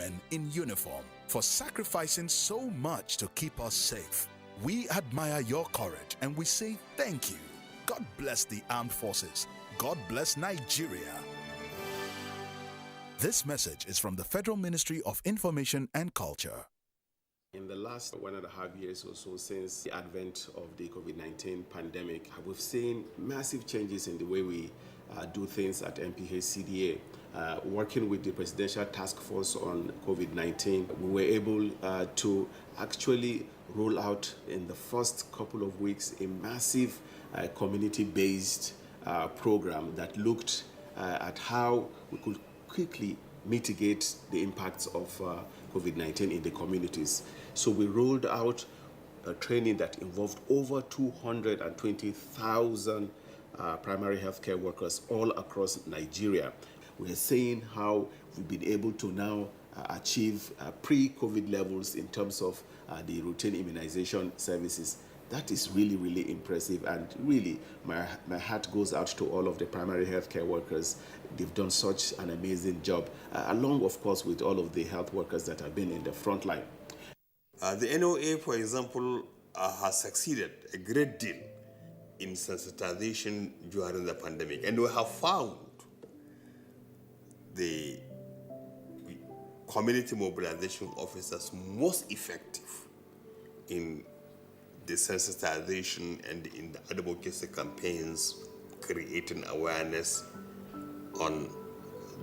servicemen in uniform, for sacrificing so much to keep us safe. We admire your courage and we say thank you. God bless the armed forces. God bless Nigeria. This message is from the Federal Ministry of Information and Culture. In the last 1.5 years or so since the advent of the COVID-19 pandemic, we've seen massive changes in the way we do things at NPH-CDA. Working with the Presidential Task Force on COVID-19, we were able to actually roll out in the first couple of weeks a massive community-based program that looked at how we could quickly mitigate the impacts of COVID-19 in the communities. So we rolled out a training that involved over 220,000 primary healthcare workers all across Nigeria. We're seeing how we've been able to now achieve pre-COVID levels in terms of the routine immunization services. That is really, really impressive, and really my heart goes out to all of the primary healthcare workers. They've done such an amazing job, along, of course, with all of the health workers that have been in the front line. The NOA, for example, has succeeded a great deal in sensitization during the pandemic, and we have found the community mobilization officers most effective in the sensitization and in the advocacy campaigns, creating awareness on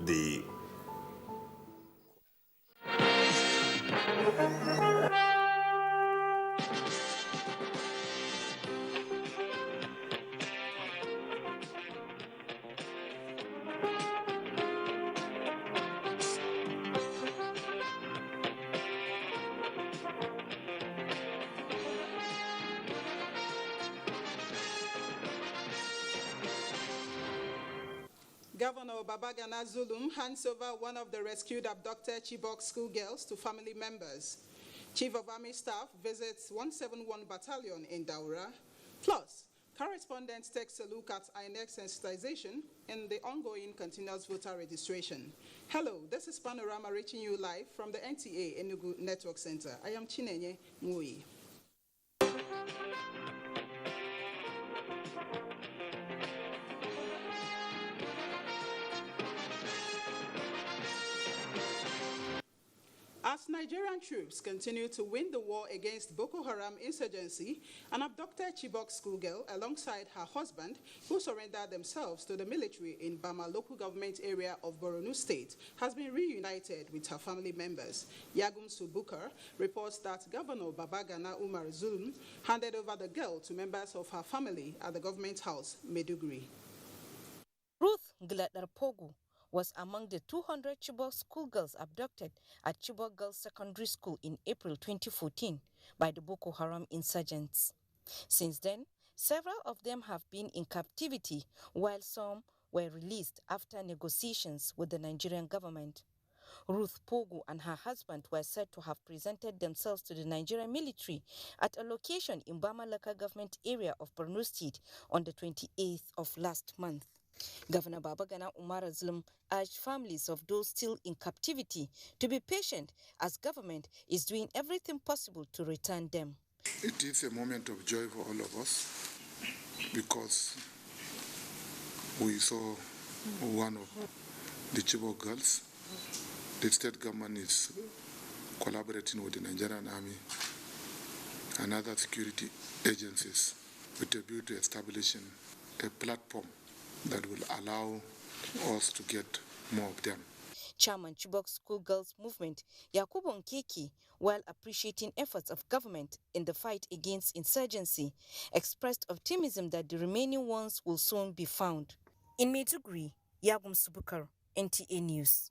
the Governor Babagana Zulum hands over one of the rescued abducted Chibok schoolgirls to family members. Chief of Army Staff visits 171 Battalion in Daura. Plus, correspondent takes a look at INEC sensitization in the ongoing continuous voter registration. Hello, this is Panorama reaching you live from the NTA Enugu Network Center. I am Chinenye Mui. As Nigerian troops continue to win the war against Boko Haram insurgency, an abducted Chibok schoolgirl alongside her husband, who surrendered themselves to the military in Bama local government area of Borno State, has been reunited with her family members. Yagum Subukar reports that Governor Babagana Umar Zulum handed over the girl to members of her family at the government house, Meduguri. Ruth Gladarpogu was among the 200 Chibok schoolgirls abducted at Chibok Girls Secondary School in April 2014 by the Boko Haram insurgents. Since then, several of them have been in captivity, while some were released after negotiations with the Nigerian government. Ruth Pogu and her husband were said to have presented themselves to the Nigerian military at a location in Bama local government area of Borno State on the 28th of last month. Governor Babagana Umar Zulum urged families of those still in captivity to be patient, as government is doing everything possible to return them. It is a moment of joy for all of us because we saw one of the Chibok girls. The state government is collaborating with the Nigerian Army and other security agencies with a view to establishing a platform that will allow us to get more of them. Chairman Chibok Schoolgirls Movement, Yakubu Nkeki, while appreciating efforts of government in the fight against insurgency, expressed optimism that the remaining ones will soon be found. In Maiduguri, Yagum Subukar, NTA News.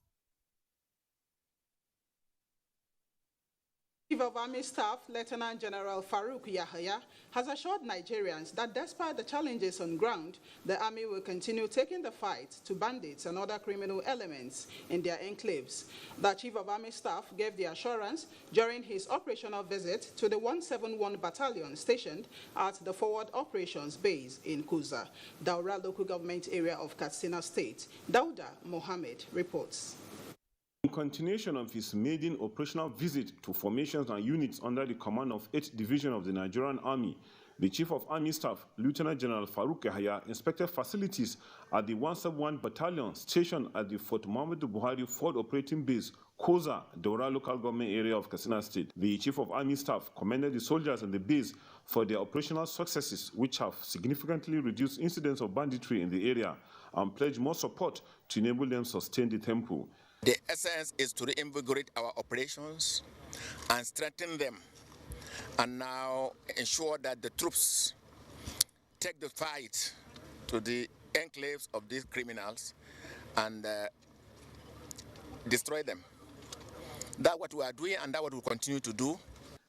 Chief of Army Staff, Lieutenant General Farouk Yahaya, has assured Nigerians that despite the challenges on ground, the Army will continue taking the fight to bandits and other criminal elements in their enclaves. The Chief of Army Staff gave the assurance during his operational visit to the 171 Battalion stationed at the Forward Operations Base in Kuza, Daura local government area of Katsina State. Dauda Mohammed reports. In continuation of his maiden operational visit to formations and units under the command of 8th Division of the Nigerian Army, the Chief of Army Staff, Lieutenant General Farouk Yahya, inspected facilities at the 171 Battalion stationed at the Fort Muhammadu Buhari Forward Operating Base, Koza, Daura Local Government Area of Katsina State. The Chief of Army Staff commended the soldiers and the base for their operational successes, which have significantly reduced incidents of banditry in the area, and pledged more support to enable them sustain the tempo. The essence is to reinvigorate our operations and strengthen them, and now ensure that the troops take the fight to the enclaves of these criminals and destroy them. That's what we are doing, and that's what we'll continue to do.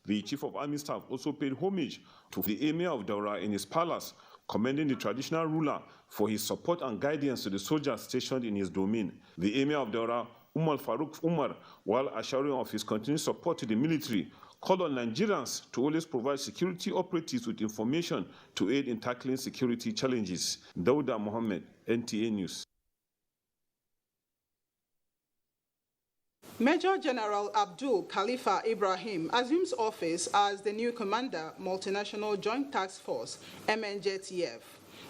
The Chief of Army Staff also paid homage to the Emir of Daura in his palace, commending the traditional ruler for his support and guidance to the soldiers stationed in his domain. The Emir of Daura, Umar Farouk Umar, while assuring of his continued support to the military, called on Nigerians to always provide security operatives with information to aid in tackling security challenges. Dauda Mohammed, NTA News. Major General Abdul Khalifa Ibrahim assumes office as the new commander, Multinational Joint Task Force, MNJTF.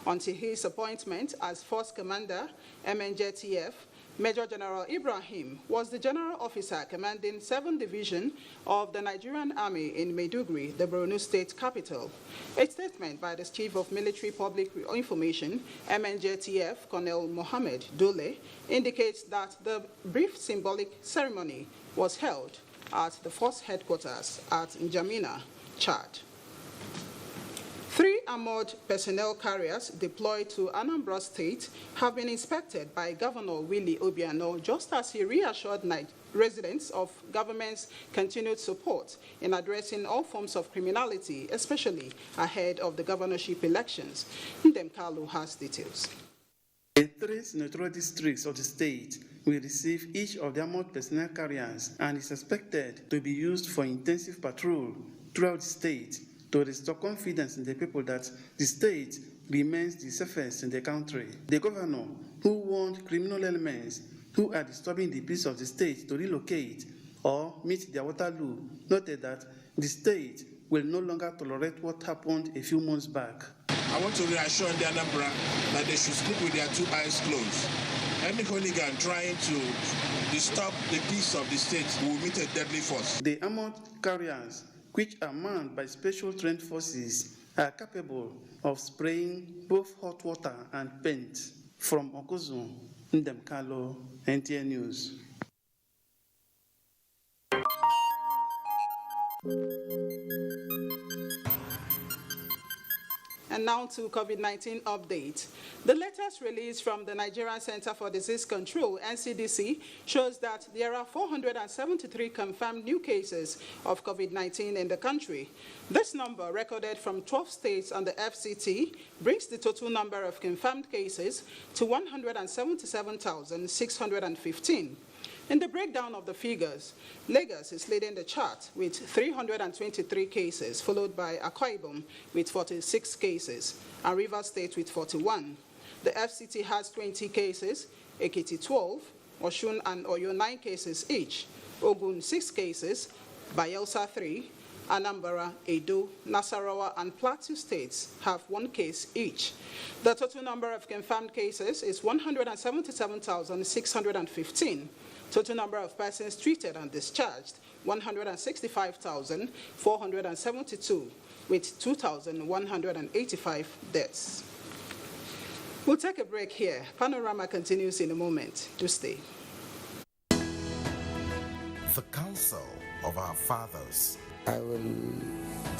Until his appointment as Force Commander, MNJTF, Major General Ibrahim was the general officer commanding 7th Division of the Nigerian Army in Maiduguri, the Borno State capital. A statement by the Chief of Military Public Information, MNJTF, Colonel Mohammed Dole, indicates that the brief symbolic ceremony was held at the force headquarters at N'Djamena, Chad. 3 armored personnel carriers deployed to Anambra State have been inspected by Governor Willie Obiano, just as he reassured residents of government's continued support in addressing all forms of criminality, especially ahead of the governorship elections. Ndem Kalu has details. The 3 senatorial districts of the state will receive each of the armored personnel carriers and is expected to be used for intensive patrol throughout the state to restore confidence in the people that the state remains the safest in the country. The governor, who warned criminal elements who are disturbing the peace of the state to relocate or meet their Waterloo, noted that the state will no longer tolerate what happened a few months back. I want to reassure the Anambra that they should sleep with their 2 eyes closed. Any hooligan trying to disturb the peace of the state will meet a deadly force. The armored carriers, which are manned by special trained forces, are capable of spraying both hot water and paint. From Okozu, Ndem Kalo, NTA News. And now to COVID-19 update. The latest release from the Nigerian Center for Disease Control, NCDC, shows that there are 473 confirmed new cases of COVID-19 in the country. This number, recorded from 12 states on the FCT, brings the total number of confirmed cases to 177,615. In the breakdown of the figures, Lagos is leading the chart with 323 cases, followed by Akwa Ibom with 46 cases, and Rivers State with 41. The FCT has 20 cases, Ekiti 12, Osun and Oyo 9 cases each, Ogun 6 cases, Bayelsa 3, Anambra, Edo, Nasarawa, and Plateau states have 1 case each. The total number of confirmed cases is 177,615. Total number of persons treated and discharged, 165,472, with 2,185 deaths. We'll take a break here. Panorama continues in a moment. Do stay. The Council of Our Fathers. I will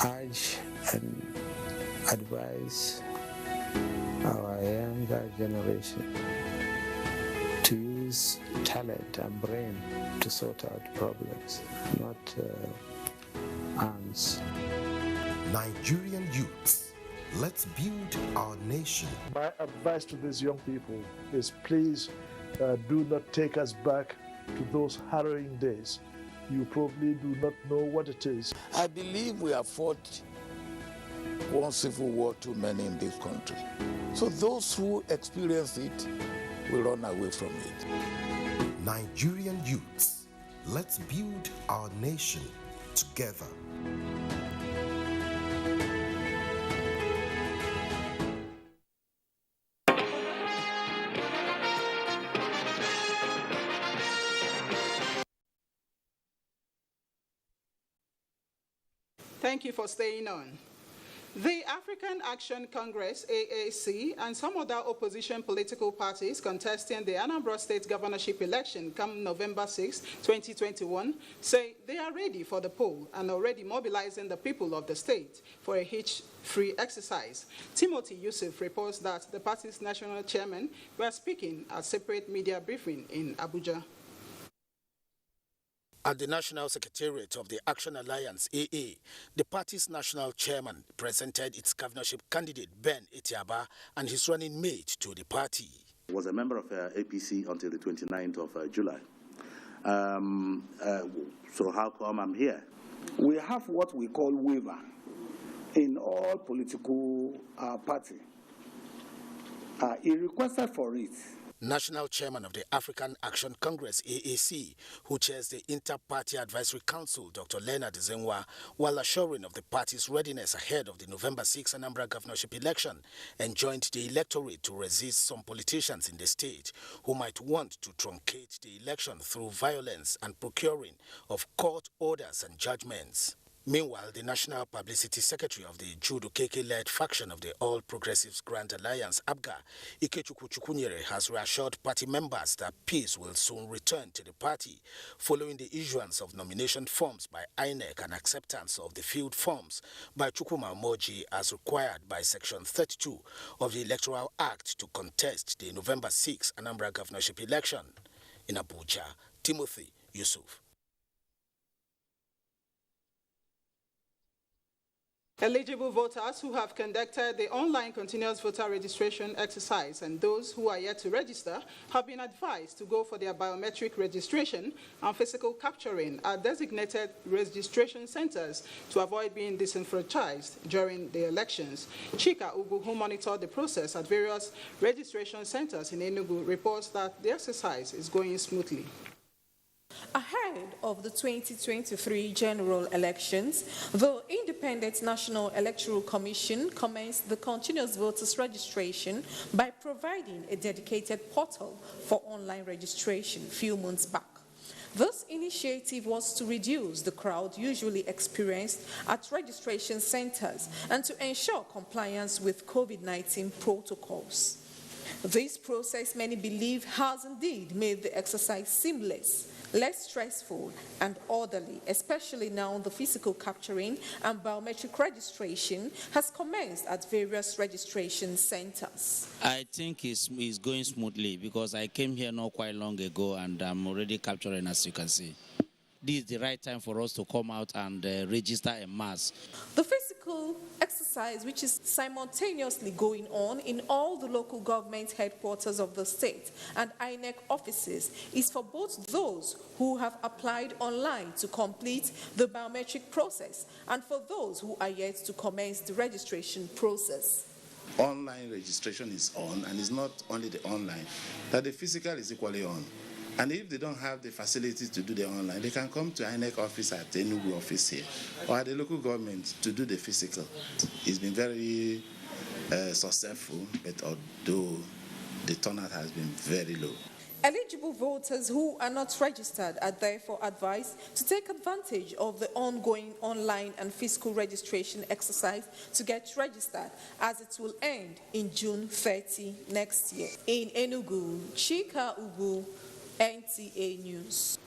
urge and advise our younger generation to use talent and brain to sort out problems, not arms. Nigerian youths, let's build our nation. My advice to these young people is please do not take us back to those harrowing days. You probably do not know what it is. I believe we have fought one civil war too many in this country. So those who experience it will run away from it. Nigerian youths, let's build our nation together. Thank you for staying on. The African Action Congress, AAC, and some other opposition political parties contesting the Anambra State governorship election come November 6, 2021, say they are ready for the poll and already mobilizing the people of the state for a hitch-free exercise. Timothy Yusuf reports that the party's national chairman were speaking at separate media briefing in Abuja. At the National Secretariat of the Action Alliance, AA, the party's national chairman presented its governorship candidate, Ben Etiaba, and his running mate to the party. I was a member of APC until the 29th of July. So how come I'm here? We have what we call waiver in all political parties. He requested for it. National Chairman of the African Action Congress, AAC, who chairs the Inter-Party Advisory Council, Dr. Leonard Zenwa, while assuring of the party's readiness ahead of the November 6 Anambra governorship election, enjoined the electorate to resist some politicians in the state who might want to truncate the election through violence and procuring of court orders and judgments. Meanwhile, the National Publicity Secretary of the Jude Okeke-led faction of the All Progressives Grand Alliance, ABGA, Ikechukwu Chukwunyere, has reassured party members that peace will soon return to the party following the issuance of nomination forms by INEC and acceptance of the filled forms by Chukwuma Moji as required by Section 32 of the Electoral Act to contest the November 6 Anambra governorship election. In Abuja, Timothy Yusuf. Eligible voters who have conducted the online continuous voter registration exercise and those who are yet to register have been advised to go for their biometric registration and physical capturing at designated registration centers to avoid being disenfranchised during the elections. Chika Ubu, who monitored the process at various registration centers in Enugu, reports that the exercise is going smoothly. Ahead of the 2023 general elections, the Independent National Electoral Commission commenced the continuous voters registration by providing a dedicated portal for online registration a few months back. This initiative was to reduce the crowd usually experienced at registration centers and to ensure compliance with COVID-19 protocols. This process, many believe, has indeed made the exercise seamless, less stressful and orderly, especially now the physical capturing and biometric registration has commenced at various registration centers. I think it's going smoothly because I came here not quite long ago and I'm already capturing, as you can see. This is the right time for us to come out and register en masse. The physical exercise, which is simultaneously going on in all the local government headquarters of the state and INEC offices, is for both those who have applied online to complete the biometric process and for those who are yet to commence the registration process. Online registration is on, and it's not only the online, that the physical is equally on. And if they don't have the facilities to do the online, they can come to INEC office at the Enugu office here, or at the local government to do the physical. It's been very successful, but although the turnout has been very low. Eligible voters who are not registered are therefore advised to take advantage of the ongoing online and physical registration exercise to get registered, as it will end in June 30 next year. In Enugu, Chika Ubu, NTA News.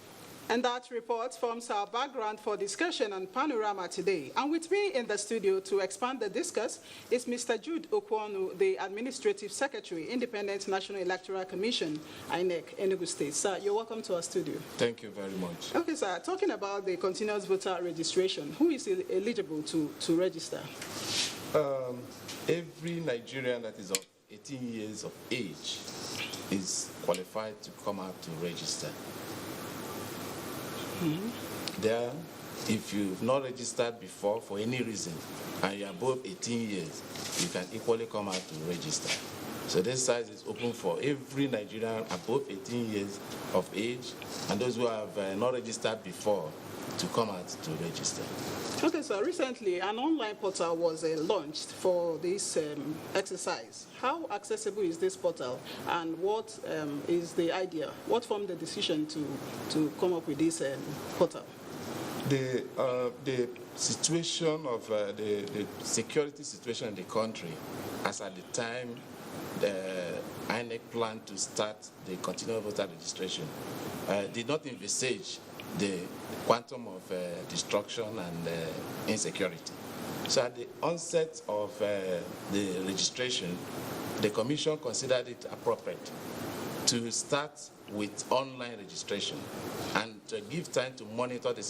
And that report forms our background for discussion on Panorama today. And with me in the studio to expand the discuss is Mr. Jude Okwonu, the Administrative Secretary, Independent National Electoral Commission, INEC, Enugu State. Sir, you're welcome to our studio. Thank you very much. Okay, sir, talking about the continuous voter registration, who is eligible to register? Every Nigerian that is of 18 years of age is qualified to come out to register. There, if you've not registered before for any reason and you're above 18 years, you can equally come out to register. So this site is open for every Nigerian above 18 years of age and those who have not registered before to come out to register. Okay, so recently an online portal was launched for this exercise. How accessible is this portal, and what is the idea? What formed the decision to come up with this portal? The situation of the security situation in the country, as at the time the INEC planned to start the continual voter registration, did not envisage the quantum of destruction and insecurity. So at the onset of the registration, the Commission considered it appropriate to start with online registration and to give time to monitor the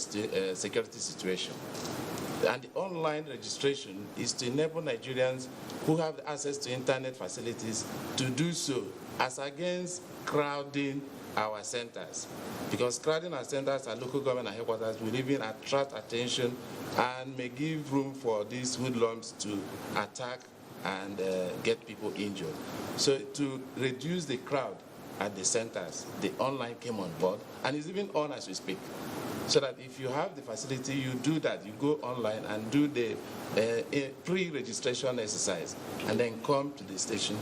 security situation. And the online registration is to enable Nigerians who have access to internet facilities to do so, as against crowding our centers. Because crowding our centers at local government and headquarters will even attract attention and may give room for these hoodlums to attack and get people injured. So to reduce the crowd at the centers, the online came on board and is even on as we speak. So that if you have the facility, you do that. You go online and do the pre-registration exercise and then come to the station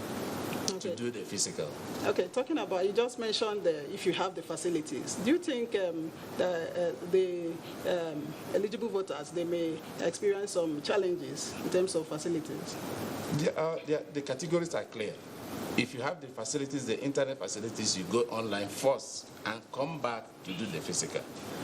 to do the physical. Okay, talking about, you just mentioned if you have the facilities. Do you think the eligible voters, they may experience some challenges in terms of facilities? The categories are clear. If you have the facilities, the internet facilities, you go online first and come back to do the physical.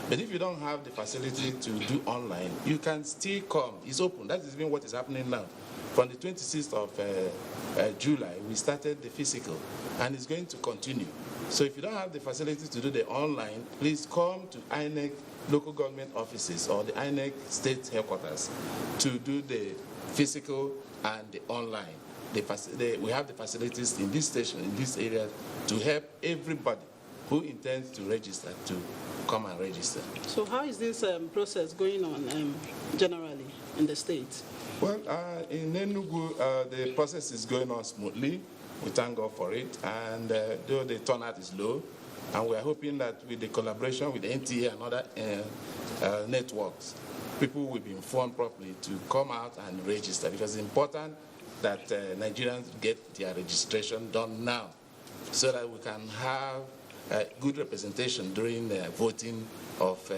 But if you don't have the facility to do online, you can still come. It's open. That is even what is happening now. From the 26th of July, we started the physical, and it's going to continue. So if you don't have the facility to do the online, please come to INEC local government offices or the INEC state headquarters to do the physical and the online. We have the facilities in this station, in this area, to help everybody who intends to register to come and register. So how is this process going on generally in the state? Well, in Enugu, the process is going on smoothly. We thank God for it. And though the turnout is low, and we are hoping that with the collaboration with the NTA and other networks, people will be informed properly to come out and register, because it's important that Nigerians get their registration done now so that we can have good representation during the voting of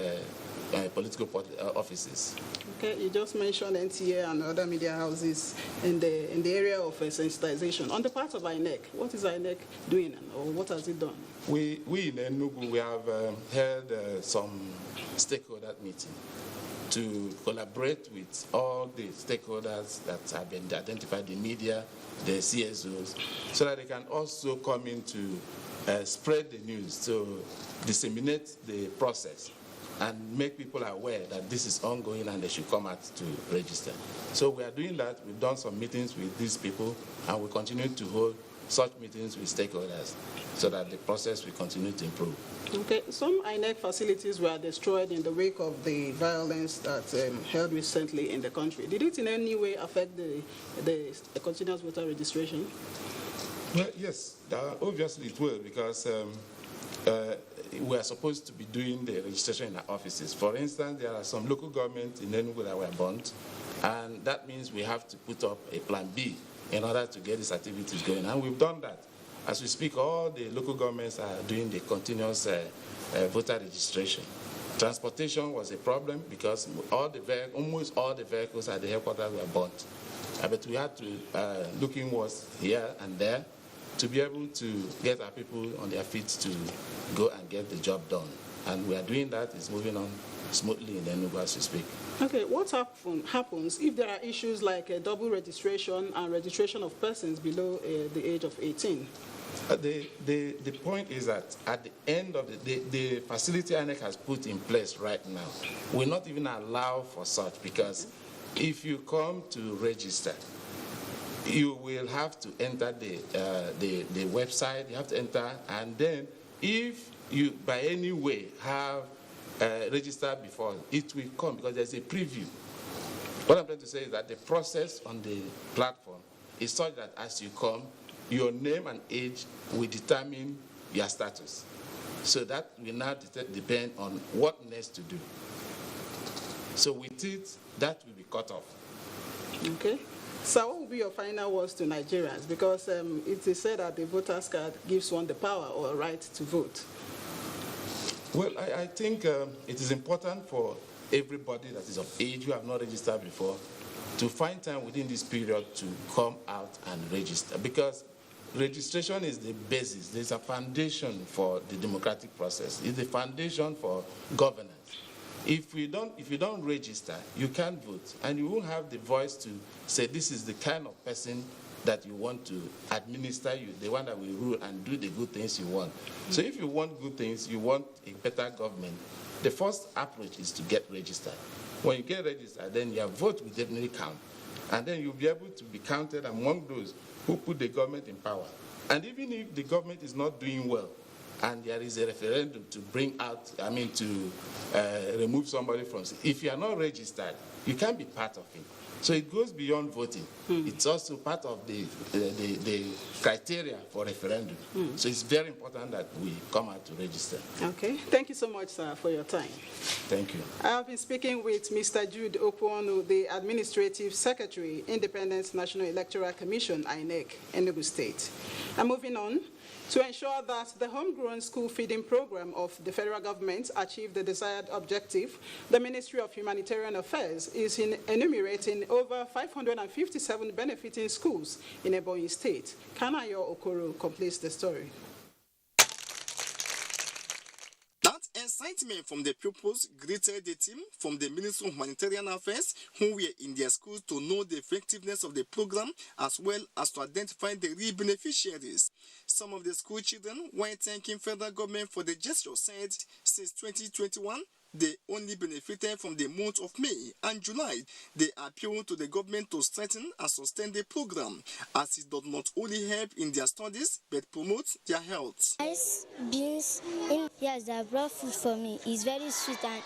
political offices. Okay, you just mentioned NTA and other media houses in the area of sensitization. On the part of INEC, what is INEC doing, or what has it done? We in Enugu, we have held some stakeholder meeting to collaborate with all the stakeholders that have been identified, the media, the CSOs, so that they can also come in to spread the news, to disseminate the process and make people aware that this is ongoing and they should come out to register. So we are doing that. We've done some meetings with these people, and we continue to hold such meetings with stakeholders so that the process will continue to improve. Okay, some INEC facilities were destroyed in the wake of the violence that held recently in the country. Did it in any way affect the continuous voter registration? Well, yes, obviously it will, because we are supposed to be doing the registration in our offices. For instance, there are some local governments in Enugu that were burnt, and that means we have to put up a plan B in order to get these activities going, and we've done that. As we speak, all the local governments are doing the continuous voter registration. Transportation was a problem because almost all the vehicles at the headquarters were burnt. But we had to look inwards here and there to be able to get our people on their feet to go and get the job done. And we are doing that. It's moving on smoothly in Enugu as we speak. Okay, what happens if there are issues like double registration and registration of persons below the age of 18? The point is that at the end of the facility INEC has put in place right now will not even allow for such, because if you come to register, you will have to enter the website, you have to enter, and then if you by any way have registered before, it will come because there's a preview. What I'm trying to say is that the process on the platform is such that as you come, your name and age will determine your status. So that will now depend on what next to do. So with it, that will be cut off. Okay. So what will be your final words to Nigerians? Because it is said that the voter's card gives one the power or right to vote. Well, I think it is important for everybody that is of age who have not registered before to find time within this period to come out and register, because registration is the basis. There's a foundation for the democratic process. It's the foundation for governance. If you don't register, you can't vote, and you won't have the voice to say this is the kind of person that you want to administer you, the one that will rule and do the good things you want. So if you want good things, you want a better government, the first approach is to get registered. When you get registered, then your vote will definitely count. And then you'll be able to be counted among those who put the government in power. And even if the government is not doing well, and there is a referendum to remove somebody from, if you are not registered, you can't be part of it. So it goes beyond voting. It's also part of the criteria for referendum. So it's very important that we come out to register. Okay. Thank you so much, sir, for your time. Thank you. I have been speaking with Mr. Jude Okwonu, the Administrative Secretary, Independent National Electoral Commission, INEC, Enugu State. And moving on, to ensure that the homegrown school feeding program of the federal government achieve the desired objective, the Ministry of Humanitarian Affairs is enumerating over 557 benefiting schools in Ebonyi State. Kanayo Okoro completes the story. That excitement from the pupils greeted the team from the Ministry of Humanitarian Affairs who were in their schools to know the effectiveness of the program as well as to identify the real beneficiaries. Some of the school children, while thanking federal government for the gesture, said since 2021, they only benefited from the month of May and July. They appeal to the government to strengthen and sustain the program, as it does not only help in their studies, but promotes their health. Rice, beans, yes, they have brought food for me. It's very sweet and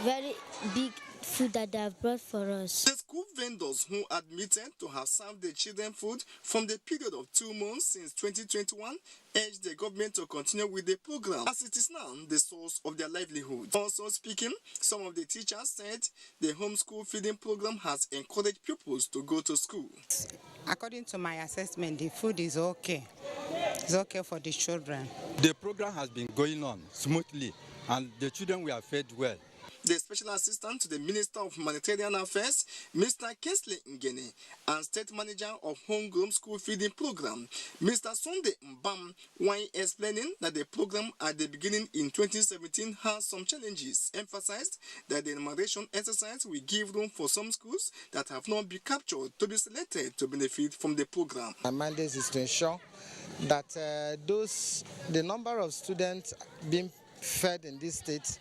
very big food that they have brought for us. The school vendors who admitted to have served the children food from the period of 2 months since 2021 urged the government to continue with the program, as it is now the source of their livelihood. Also speaking, some of the teachers said the homeschool feeding program has encouraged pupils to go to school. According to my assessment, the food is okay. It's okay for the children. The program has been going on smoothly, and the children were fed well. The Special Assistant to the Minister of Humanitarian Affairs, Mr. Kesley Ngene, and State Manager of Homegrown School Feeding Program, Mr. Sunday Mbam, while explaining that the program at the beginning in 2017 has some challenges, emphasized that the enumeration exercise will give room for some schools that have not been captured to be selected to benefit from the program. My mandate is to ensure that the number of students being fed in this state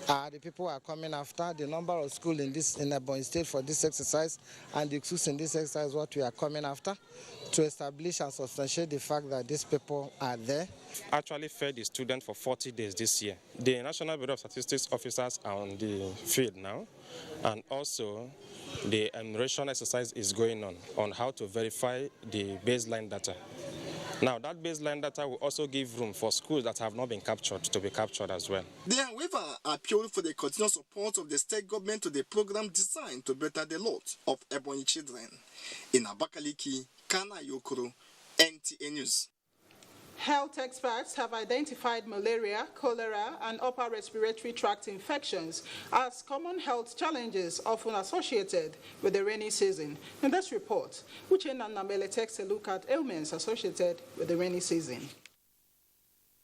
the people are coming after, the number of schools in Ebonyi State for this exercise, and the schools in this exercise what we are coming after, to establish and substantiate the fact that these people are there. Actually fed the students for 40 days this year. The National Bureau of Statistics officers are on the field now, and also the enumeration exercise is going on how to verify the baseline data. Now, that baseline data will also give room for schools that have not been captured to be captured as well. They, however, appealed for the continued support of the state government to the program designed to better the lot of Ebonyi children. In Abakaliki, Kana Yokoro, NTA News. Health experts have identified malaria, cholera, and upper respiratory tract infections as common health challenges often associated with the rainy season. In this report, Uchenna Nambele takes a look at ailments associated with the rainy season.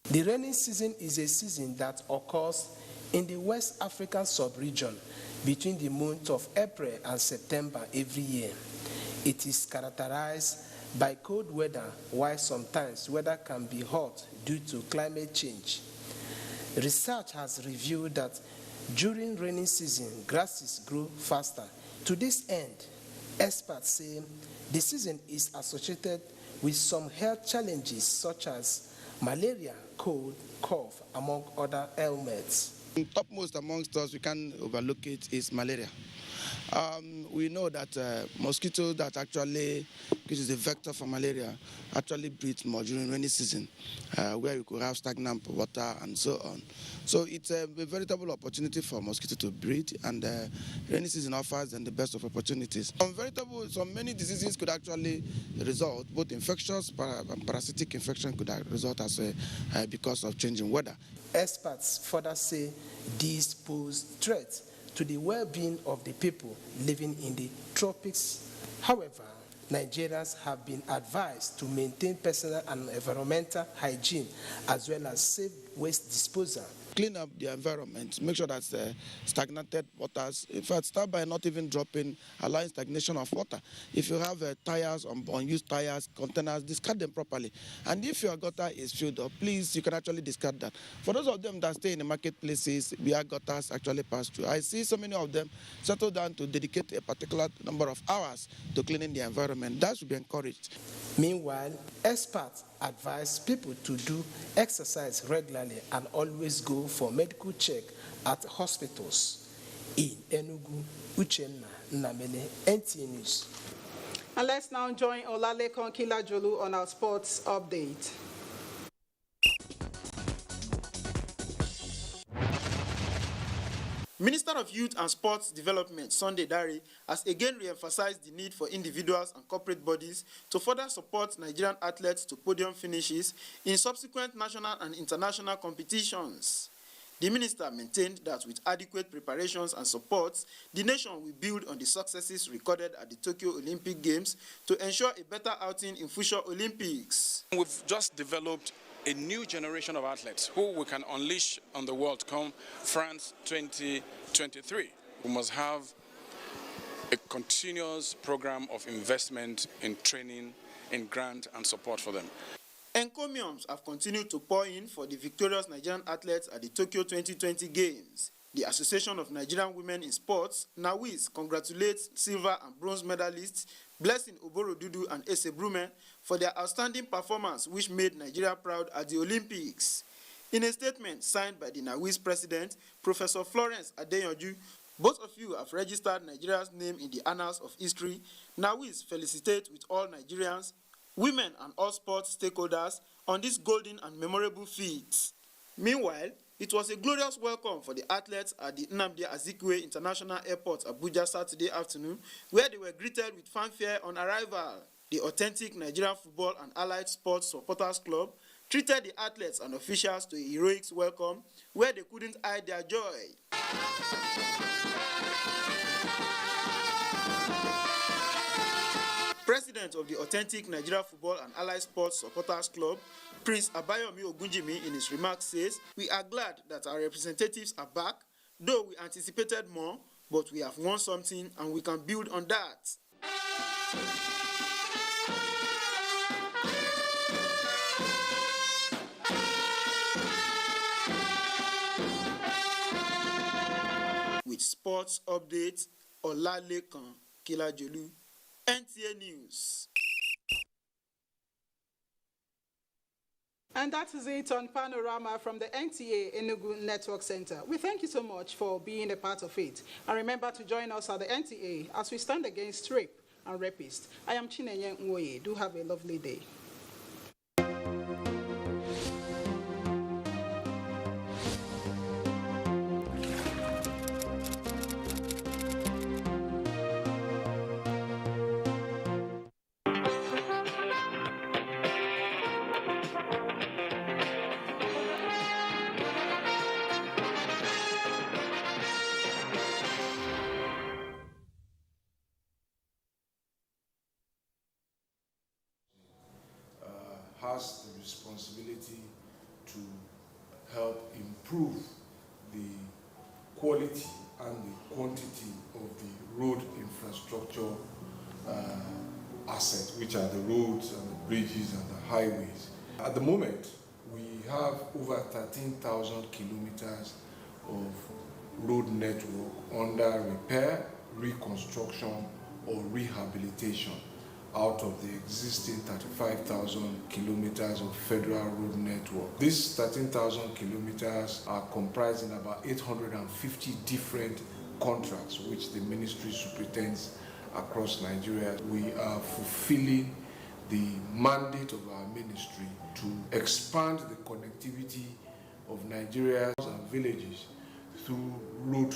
The rainy season is a season that occurs in the West African sub-region between the months of April and September every year. It is characterized by cold weather, while sometimes weather can be hot due to climate change. Research has revealed that during rainy season, grasses grow faster. To this end, experts say the season is associated with some health challenges such as malaria, cold, cough, among other ailments. Topmost amongst us, we can't overlook it, is malaria. We know that mosquitoes that actually, which is a vector for malaria, actually breed more during rainy season, where you could have stagnant water and so on. So it's a veritable opportunity for mosquito to breed, and rainy season offers them the best of opportunities. Many diseases could actually result, both infectious and parasitic infection could result as because of changing weather. Experts further say these pose threats to the well-being of the people living in the tropics. However, Nigerians have been advised to maintain personal and environmental hygiene as well as safe waste disposal. Clean up the environment, make sure that stagnated waters, in fact, start by not even dropping, allowing stagnation of water. If you have tires, unused tires, containers, discard them properly. And if your gutter is filled up, please, you can actually discard that. For those of them that stay in the marketplaces, where gutters actually pass through, I see so many of them settle down to dedicate a particular number of hours to cleaning the environment. That should be encouraged. Meanwhile, experts advise people to do exercise regularly and always go for medical check at hospitals. In Enugu, Uchenna Namele, NTA News. And let's now join Olalekan Kilajolu on our sports update. Minister of Youth and Sports Development, Sunday Dare, has again re-emphasized the need for individuals and corporate bodies to further support Nigerian athletes to podium finishes in subsequent national and international competitions. The minister maintained that with adequate preparations and support, the nation will build on the successes recorded at the Tokyo Olympic Games to ensure a better outing in future Olympics. We've just developed a new generation of athletes who we can unleash on the world come France 2023. We must have a continuous program of investment in training, in grant and support for them. Encomiums have continued to pour in for the victorious Nigerian athletes at the Tokyo 2020 Games. The Association of Nigerian Women in Sports, NAWIS, congratulates silver and bronze medalists Blessing Oborodudu and Ese Brume for their outstanding performance which made Nigeria proud at the Olympics. In a statement signed by the NAWIS president, Professor Florence Adeyanju, both of you have registered Nigeria's name in the annals of history. NAWIS felicitate with all Nigerians, women and all sports stakeholders on this golden and memorable feat. Meanwhile, it was a glorious welcome for the athletes at the Nnamdi Azikiwe International Airport, Abuja, Saturday afternoon, where they were greeted with fanfare on arrival. The authentic Nigerian Football and Allied Sports Supporters Club treated the athletes and officials to a heroic welcome where they couldn't hide their joy. President of the authentic Nigeria Football and Allied Sports Supporters Club, Prince Abayomi Ogunjimi, in his remarks says, "We are glad that our representatives are back, though we anticipated more, but we have won something and we can build on that." With sports updates, Olalekan Kilajolu, NTA News. And that is it on Panorama from the NTA Enugu Network Center. We thank you so much for being a part of it. And remember to join us at the NTA as we stand against rape and rapists. I am Chinenye Nwoye. Do have a lovely day. Has the responsibility to help improve the quality and the quantity of the road infrastructure assets, which are the roads and the bridges and the highways. At the moment, we have over 13,000 kilometers of road network under repair, reconstruction, or rehabilitation out of the existing 35,000 kilometers of federal road network. These 13,000 kilometers are comprising about 850 different contracts which the ministry superintends across Nigeria. We are fulfilling the mandate of our ministry to expand the connectivity of Nigeria's and villages through road